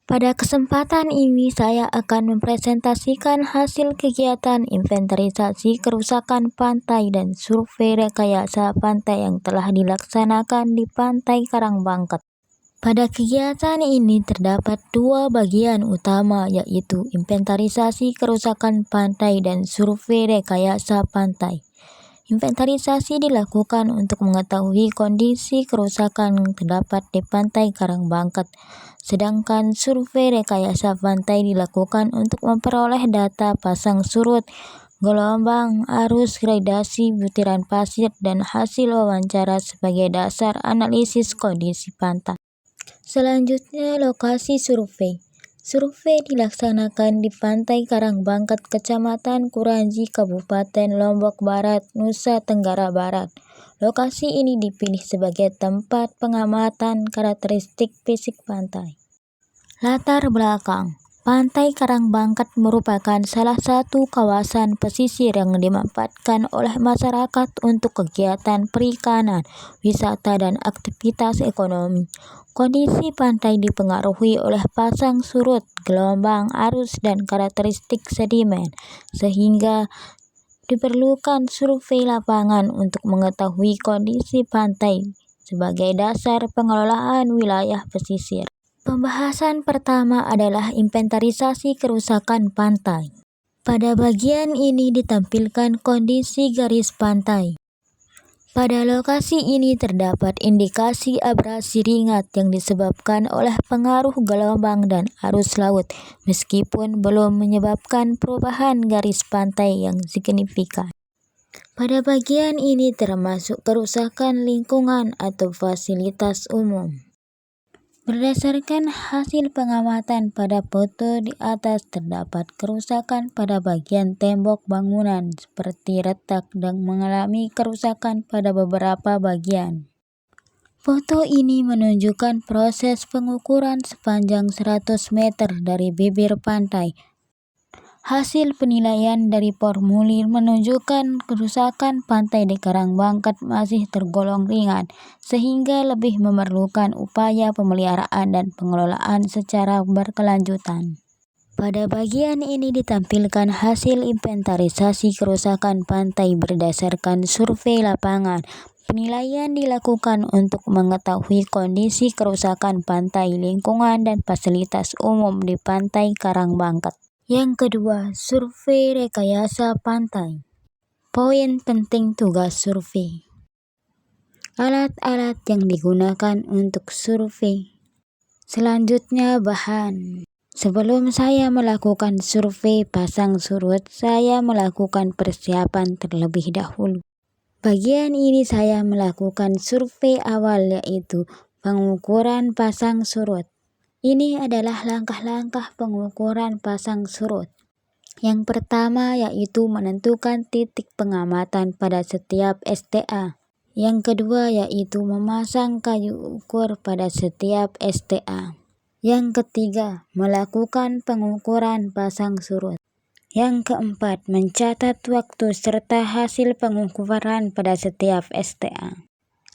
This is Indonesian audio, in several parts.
Pada kesempatan ini saya akan mempresentasikan hasil kegiatan inventarisasi kerusakan pantai dan survei rekayasa pantai yang telah dilaksanakan di Pantai Karangbangket. Pada kegiatan ini terdapat dua bagian utama, yaitu inventarisasi kerusakan pantai dan survei rekayasa pantai. Inventarisasi dilakukan untuk mengetahui kondisi kerusakan yang terdapat di Pantai Karangbangket, sedangkan survei rekayasa pantai dilakukan untuk memperoleh data pasang surut, gelombang, arus, gradasi, butiran pasir, dan hasil wawancara sebagai dasar analisis kondisi pantai. Selanjutnya, lokasi survei. Survei dilaksanakan di Pantai Karangbangket, Kecamatan Kuranji, Kabupaten Lombok Barat, Nusa Tenggara Barat. Lokasi ini dipilih sebagai tempat pengamatan karakteristik fisik pantai. Latar belakang. Pantai Karangbangket merupakan salah satu kawasan pesisir yang dimanfaatkan oleh masyarakat untuk kegiatan perikanan, wisata, dan aktivitas ekonomi. Kondisi pantai dipengaruhi oleh pasang surut, gelombang, arus, dan karakteristik sedimen, sehingga diperlukan survei lapangan untuk mengetahui kondisi pantai sebagai dasar pengelolaan wilayah pesisir. Pembahasan pertama adalah inventarisasi kerusakan pantai. Pada bagian ini ditampilkan kondisi garis pantai. Pada lokasi ini terdapat indikasi abrasi ringan yang disebabkan oleh pengaruh gelombang dan arus laut, meskipun belum menyebabkan perubahan garis pantai yang signifikan. Pada bagian ini termasuk kerusakan lingkungan atau fasilitas umum. Berdasarkan hasil pengamatan pada foto di atas, terdapat kerusakan pada bagian tembok bangunan seperti retak dan mengalami kerusakan pada beberapa bagian. Foto ini menunjukkan proses pengukuran sepanjang 100 meter dari bibir pantai. Hasil penilaian dari formulir menunjukkan kerusakan pantai di Karangbangket masih tergolong ringan, sehingga lebih memerlukan upaya pemeliharaan dan pengelolaan secara berkelanjutan. Pada bagian ini ditampilkan hasil inventarisasi kerusakan pantai berdasarkan survei lapangan. Penilaian dilakukan untuk mengetahui kondisi kerusakan pantai, lingkungan, dan fasilitas umum di Pantai Karangbangket. Yang kedua, survei rekayasa pantai. Poin penting tugas survei. Alat-alat yang digunakan untuk survei. Selanjutnya, bahan. Sebelum saya melakukan survei pasang surut, saya melakukan persiapan terlebih dahulu. Bagian ini saya melakukan survei awal, yaitu pengukuran pasang surut. Ini adalah langkah-langkah pengukuran pasang surut. Yang pertama yaitu menentukan titik pengamatan pada setiap STA. Yang kedua yaitu memasang kayu ukur pada setiap STA. Yang ketiga, melakukan pengukuran pasang surut. Yang keempat, mencatat waktu serta hasil pengukuran pada setiap STA.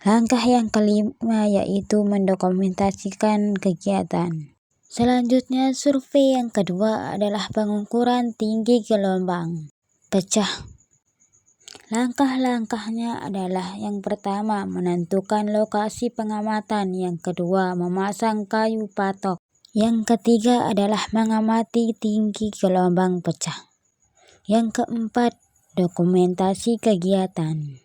Langkah yang kelima yaitu mendokumentasikan kegiatan. Selanjutnya, survei yang kedua adalah pengukuran tinggi gelombang pecah. Langkah-langkahnya adalah yang pertama, menentukan lokasi pengamatan. Yang kedua, memasang kayu patok. Yang ketiga adalah mengamati tinggi gelombang pecah. Yang keempat, dokumentasi kegiatan.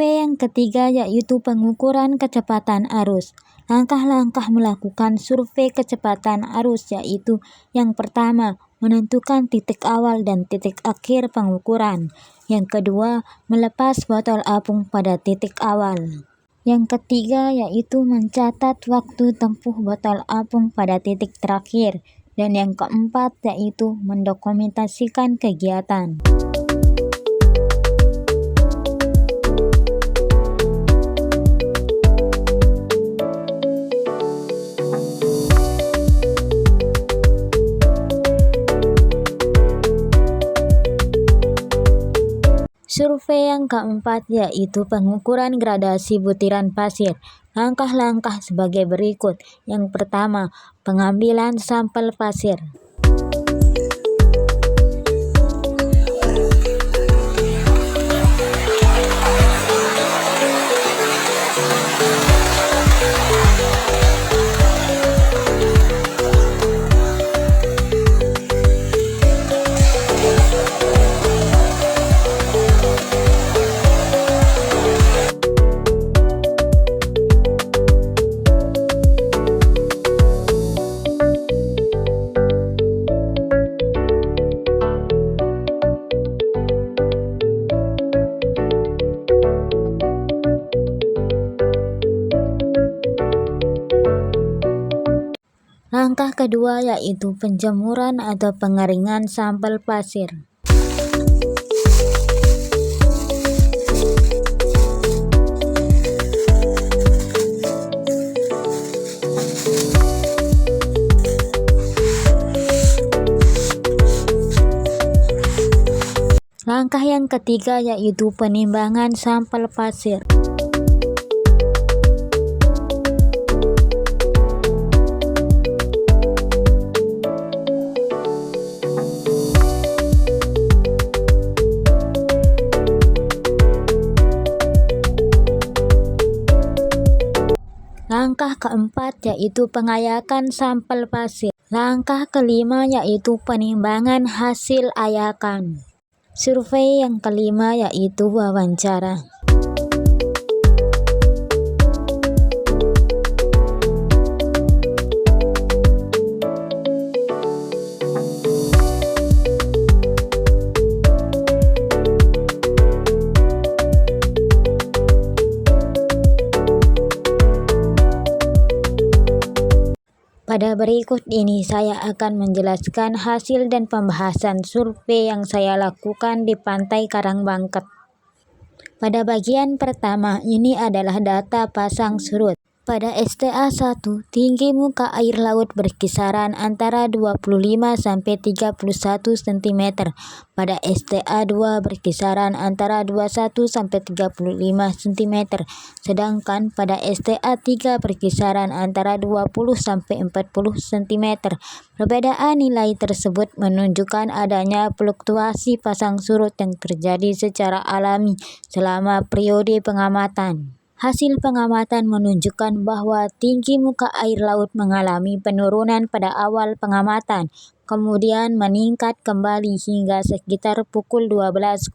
Survei yang ketiga yaitu pengukuran kecepatan arus. Langkah-langkah melakukan survei kecepatan arus yaitu yang pertama, menentukan titik awal dan titik akhir pengukuran. Yang kedua, melepas botol apung pada titik awal. Yang ketiga yaitu mencatat waktu tempuh botol apung pada titik terakhir. Dan yang keempat yaitu mendokumentasikan kegiatan. Survei yang keempat yaitu pengukuran gradasi butiran pasir. Langkah-langkah sebagai berikut. Yang pertama, pengambilan sampel pasir. Langkah kedua yaitu penjemuran atau pengeringan sampel pasir. Langkah yang ketiga yaitu penimbangan sampel pasir. Langkah keempat yaitu pengayakan sampel pasir. Langkah kelima yaitu penimbangan hasil ayakan. Survei yang kelima yaitu wawancara. Pada berikut ini saya akan menjelaskan hasil dan pembahasan survei yang saya lakukan di Pantai Karangbangket. Pada bagian pertama, ini adalah data pasang surut. Pada STA 1, tinggi muka air laut berkisaran antara 25 sampai 31 cm. Pada STA 2 berkisaran antara 21 sampai 35 cm. Sedangkan pada STA 3 berkisaran antara 20 sampai 40 cm. Perbedaan nilai tersebut menunjukkan adanya fluktuasi pasang surut yang terjadi secara alami selama periode pengamatan. Hasil pengamatan menunjukkan bahwa tinggi muka air laut mengalami penurunan pada awal pengamatan, kemudian meningkat kembali hingga sekitar pukul 12.00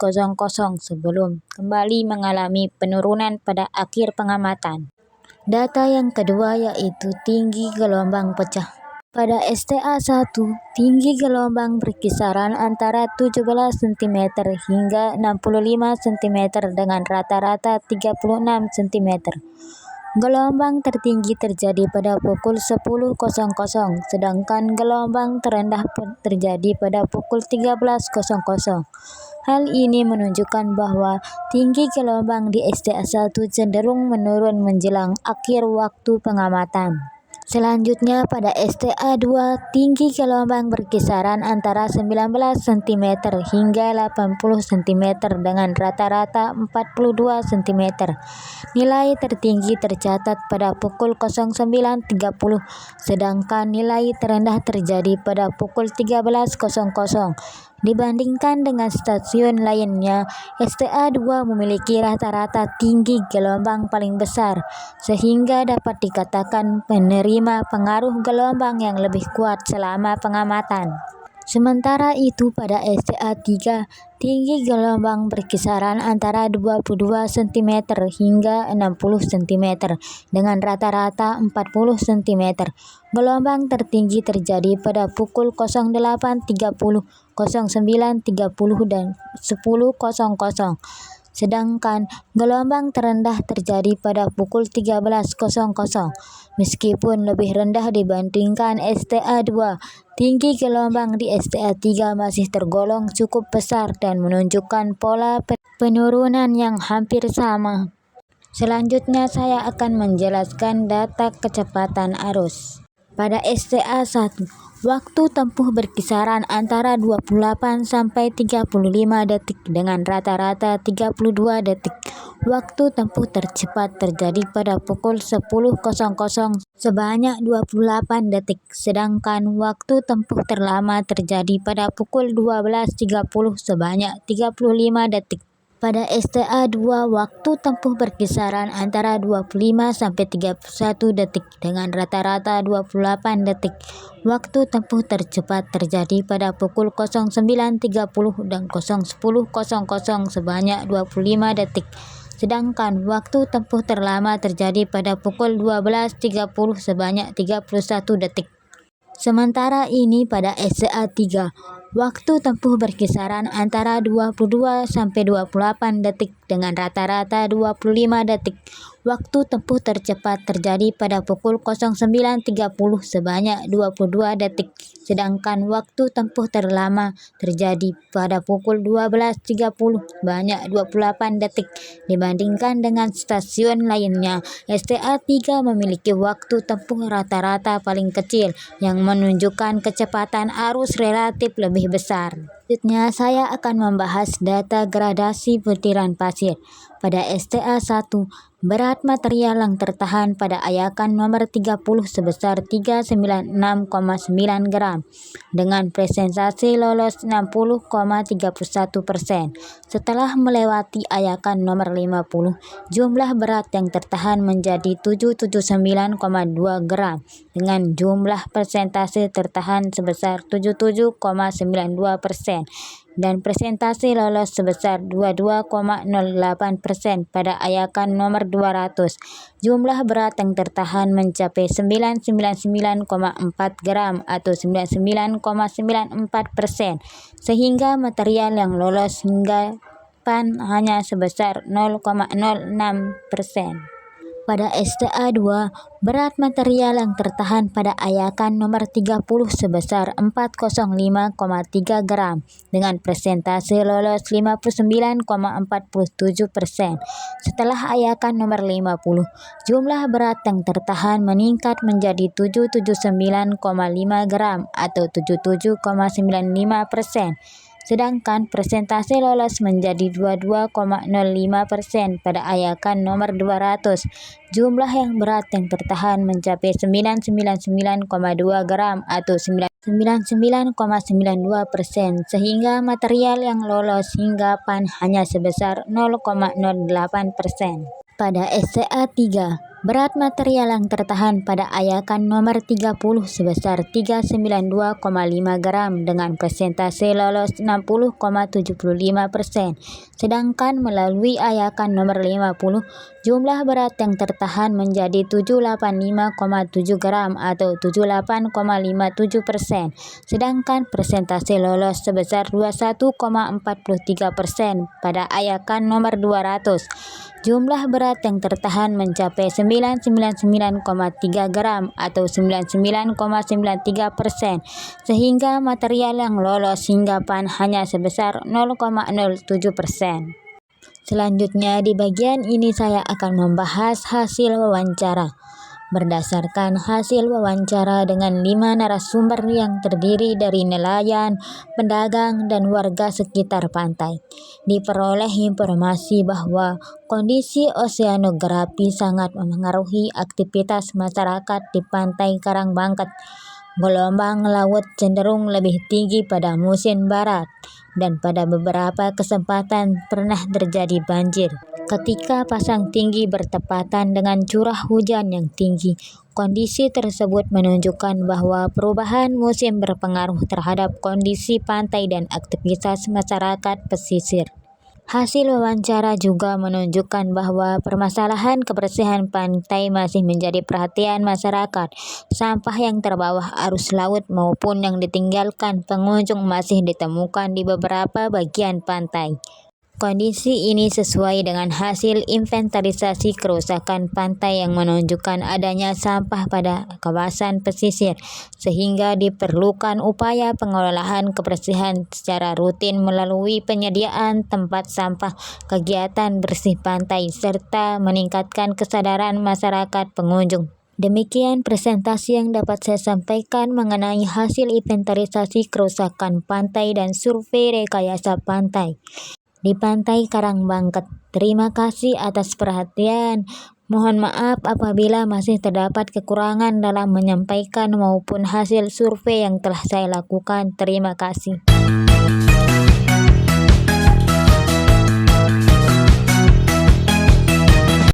sebelum kembali mengalami penurunan pada akhir pengamatan. Data yang kedua yaitu tinggi gelombang pecah. Pada STA 1, tinggi gelombang berkisaran antara 17 cm hingga 65 cm dengan rata-rata 36 cm. Gelombang tertinggi terjadi pada pukul 10.00, sedangkan gelombang terendah terjadi pada pukul 13.00. Hal ini menunjukkan bahwa tinggi gelombang di STA 1 cenderung menurun menjelang akhir waktu pengamatan. Selanjutnya pada STA 2, tinggi gelombang berkisaran antara 19 cm hingga 80 cm dengan rata-rata 42 cm. Nilai tertinggi tercatat pada pukul 09.30, sedangkan nilai terendah terjadi pada pukul 13.00. Dibandingkan dengan stasiun lainnya, STA 2 memiliki rata-rata tinggi gelombang paling besar, sehingga dapat dikatakan menerima pengaruh gelombang yang lebih kuat selama pengamatan. Sementara itu pada STA 3, tinggi gelombang berkisaran antara 22 cm hingga 60 cm dengan rata-rata 40 cm. Gelombang tertinggi terjadi pada pukul 08.30, 09.30 dan 10.00. Sedangkan gelombang terendah terjadi pada pukul 13.00. Meskipun lebih rendah dibandingkan STA 2, tinggi gelombang di STA 3 masih tergolong cukup besar dan menunjukkan pola penurunan yang hampir sama. Selanjutnya saya akan menjelaskan data kecepatan arus. Pada STA 1, waktu tempuh berkisaran antara 28 sampai 35 detik dengan rata-rata 32 detik. Waktu tempuh tercepat terjadi pada pukul 10.00 sebanyak 28 detik, sedangkan waktu tempuh terlama terjadi pada pukul 12.30 sebanyak 35 detik. Pada STA 2, waktu tempuh berkisaran antara 25 sampai 31 detik dengan rata-rata 28 detik. Waktu tempuh tercepat terjadi pada pukul 09.30 dan 10.00 sebanyak 25 detik. Sedangkan waktu tempuh terlama terjadi pada pukul 12.30 sebanyak 31 detik. Sementara ini pada STA 3, waktu tempuh berkisaran antara 22 sampai 28 detik dengan rata-rata 25 detik. Waktu tempuh tercepat terjadi pada pukul 09.30 sebanyak 22 detik, sedangkan waktu tempuh terlama terjadi pada pukul 12.30 sebanyak 28 detik. Dibandingkan dengan stasiun lainnya, STA 3 memiliki waktu tempuh rata-rata paling kecil yang menunjukkan kecepatan arus relatif lebih besar. Selanjutnya saya akan membahas data gradasi butiran pasir. Pada STA 1, berat material yang tertahan pada ayakan nomor 30 sebesar 396,9 gram dengan presentasi lolos 60,31%. Setelah melewati ayakan nomor 50, jumlah berat yang tertahan menjadi 779,2 gram dengan jumlah persentase tertahan sebesar 77,92% dan presentasi lolos sebesar 22,08% pada ayakan nomor 200. Jumlah berat yang tertahan mencapai 999,4 gram atau 99,94%, sehingga material yang lolos hingga PAN hanya sebesar 0,06%. Pada STA 2, berat material yang tertahan pada ayakan nomor 30 sebesar 405,3 gram dengan presentase lolos 59,47%. Setelah ayakan nomor 50, jumlah berat yang tertahan meningkat menjadi 779,5 gram atau 77,95%. Sedangkan presentase lolos menjadi 22,05% pada ayakan nomor 200. Jumlah yang berat yang tertahan mencapai 999,2 gram atau 99,92%, sehingga material yang lolos hingga PAN hanya sebesar 0,08%. Pada STA 3, berat material yang tertahan pada ayakan nomor 30 sebesar 392,5 gram dengan presentase lolos 60,75%. Sedangkan melalui ayakan nomor 50, jumlah berat yang tertahan menjadi 785,7 gram atau 78,57%. Sedangkan presentase lolos sebesar 21,43% pada ayakan nomor 200. Jumlah berat yang tertahan mencapai 999,3 gram atau 99,93%, sehingga material yang lolos hingga PAN hanya sebesar 0,07%. Selanjutnya di bagian ini saya akan membahas hasil wawancara. Berdasarkan hasil wawancara dengan 5 narasumber yang terdiri dari nelayan, pedagang, dan warga sekitar pantai, diperoleh informasi bahwa kondisi oseanografi sangat memengaruhi aktivitas masyarakat di pantai Karangbangket. Gelombang laut cenderung lebih tinggi pada musim barat, dan pada beberapa kesempatan pernah terjadi banjir. Ketika pasang tinggi bertepatan dengan curah hujan yang tinggi, kondisi tersebut menunjukkan bahwa perubahan musim berpengaruh terhadap kondisi pantai dan aktivitas masyarakat pesisir. Hasil wawancara juga menunjukkan bahwa permasalahan kebersihan pantai masih menjadi perhatian masyarakat. Sampah yang terbawa arus laut maupun yang ditinggalkan pengunjung masih ditemukan di beberapa bagian pantai. Kondisi ini sesuai dengan hasil inventarisasi kerusakan pantai yang menunjukkan adanya sampah pada kawasan pesisir, sehingga diperlukan upaya pengelolaan kebersihan secara rutin melalui penyediaan tempat sampah, kegiatan bersih pantai, serta meningkatkan kesadaran masyarakat pengunjung. Demikian presentasi yang dapat saya sampaikan mengenai hasil inventarisasi kerusakan pantai dan survei rekayasa pantai di Pantai Karangbangket. Terima kasih atas perhatian. Mohon maaf apabila masih terdapat kekurangan dalam menyampaikan maupun hasil survei yang telah saya lakukan. Terima kasih.